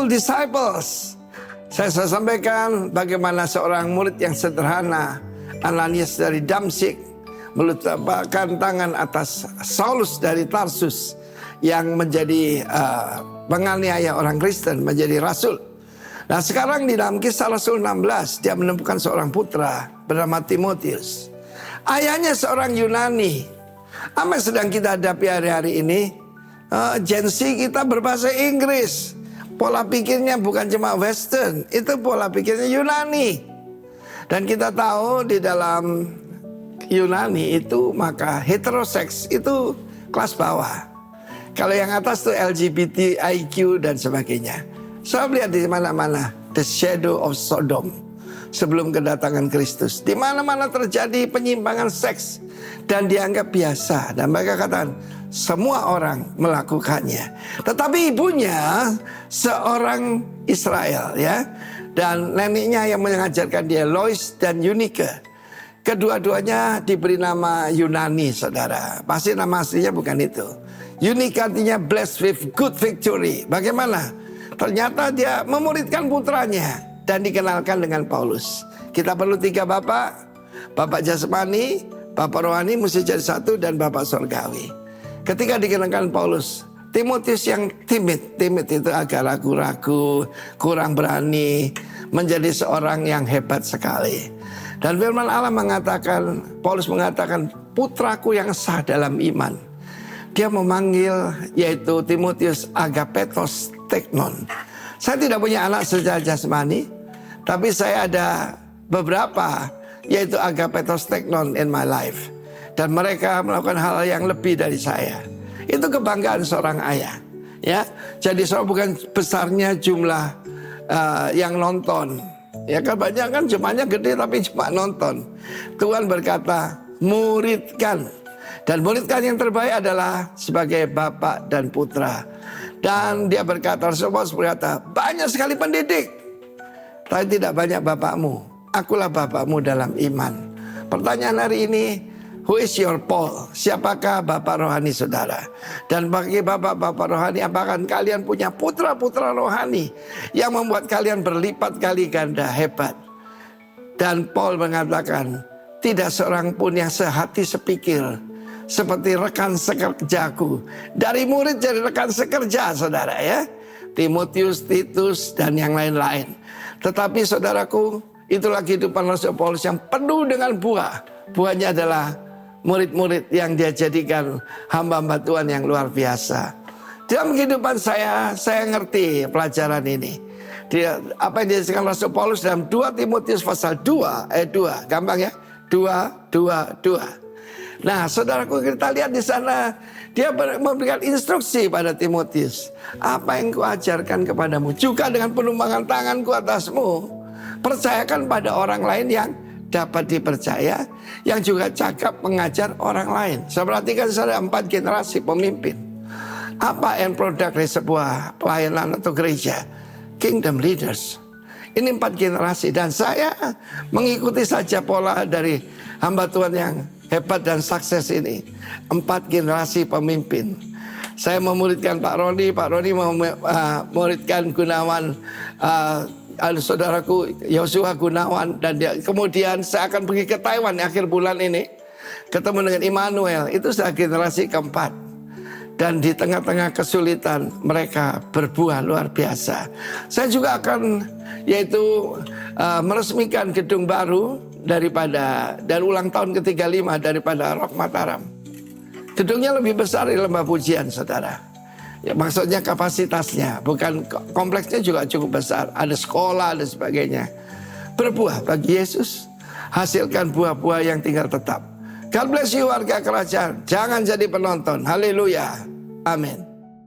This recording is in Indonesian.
Successful disciples. Saya sampaikan bagaimana seorang murid yang sederhana, Ananias dari Damsyik, meletakkan tangan atas Saulus dari Tarsus yang menjadi penganiaya orang Kristen, menjadi rasul. Nah sekarang di dalam Kisah Rasul 16, dia menemukan seorang putra bernama Timotius. Ayahnya seorang Yunani. Apa yang sedang kita hadapi hari-hari ini? Gen Z kita berbahasa Inggris. Pola pikirnya bukan cuma Western, itu pola pikirnya Yunani. Dan kita tahu di dalam Yunani itu maka heteroseks itu kelas bawah. Kalau yang atas tuh LGBT, IQ dan sebagainya. Saya lihat di mana-mana the shadow of Sodom sebelum kedatangan Kristus. Di mana-mana terjadi penyimpangan seks dan dianggap biasa. Dan mereka katakan semua orang melakukannya. Tetapi ibunya seorang Israel ya. Dan neneknya yang mengajarkan dia, Lois dan Eunike. Kedua-duanya diberi nama Yunani, saudara. Pasti nama aslinya bukan itu. Eunike artinya blessed with good victory. Bagaimana? Ternyata dia memuridkan putranya dan dikenalkan dengan Paulus. Kita perlu 3 bapak. Bapak jasmani, bapak rohani mesti jadi satu, dan bapak surgawi. Ketika dikenalkan Paulus, Timotius yang timid itu agak ragu-ragu, kurang berani, menjadi seorang yang hebat sekali. Dan firman Allah mengatakan, Paulus mengatakan, putraku yang sah dalam iman. Dia memanggil yaitu Timotius agapetos teknon. Saya tidak punya anak secara jasmani, tapi saya ada beberapa yaitu agapetos teknon in my life. Dan mereka melakukan hal yang lebih dari saya. Itu kebanggaan seorang ayah. Ya, jadi soal bukan besarnya jumlah yang nonton. Ya kan banyak kan jumlahnya gede tapi cuma nonton. Tuhan berkata muridkan. Dan muridkan yang terbaik adalah sebagai bapak dan putra. Dan dia berkata, Rasulullah berkata, banyak sekali pendidik, tapi tidak banyak bapakmu. Akulah bapakmu dalam iman. Pertanyaan hari ini, who is your Paul? Siapakah bapak rohani saudara? Dan bagi bapak-bapak rohani, apakah kalian punya putra-putra rohani yang membuat kalian berlipat kali ganda hebat? Dan Paul mengatakan, tidak seorang pun yang sehati sepikir seperti rekan sekerjaku. Dari murid jadi rekan sekerja, saudara ya. Timotius, Titus, dan yang lain-lain. Tetapi saudaraku, itulah kehidupan Rasul Paulus yang penuh dengan buah. Buahnya adalah murid-murid yang dia jadikan hamba-hamba Tuhan yang luar biasa. Dalam kehidupan saya ngerti pelajaran ini. Apa yang dijelaskan Rasul Paulus dalam 2 Timotius pasal 2 ayat 2. Gampang ya? 2. Nah, saudaraku, kita lihat di sana dia memberikan instruksi pada Timotius. Apa yang kuajarkan kepadamu juga dengan penumpangan tanganku atasmu. Percayakan pada orang lain yang dapat dipercaya, yang juga cakap mengajar orang lain. Saya perhatikan ada 4 generasi pemimpin. Apa end product dari sebuah pelayanan atau gereja? Kingdom leaders. Ini 4 generasi dan saya mengikuti saja pola dari hamba Tuhan yang hebat dan sukses ini. 4 generasi pemimpin. Saya memuridkan Pak Roni memuridkan Gunawan, saudaraku Yosua Gunawan, dan kemudian saya akan pergi ke Taiwan akhir bulan ini, ketemu dengan Immanuel. Itu sudah generasi keempat. Dan di tengah-tengah kesulitan mereka berbuah luar biasa. Saya juga akan yaitu meresmikan gedung baru dan ulang tahun ke-35 daripada Rock Mataram. Gedungnya lebih besar dari lembah pujian, saudara. Ya, maksudnya kapasitasnya, bukan kompleksnya juga cukup besar. Ada sekolah dan sebagainya. Berbuah bagi Yesus, hasilkan buah-buah yang tinggal tetap. God bless you warga kerajaan. Jangan jadi penonton. Haleluya. Amin.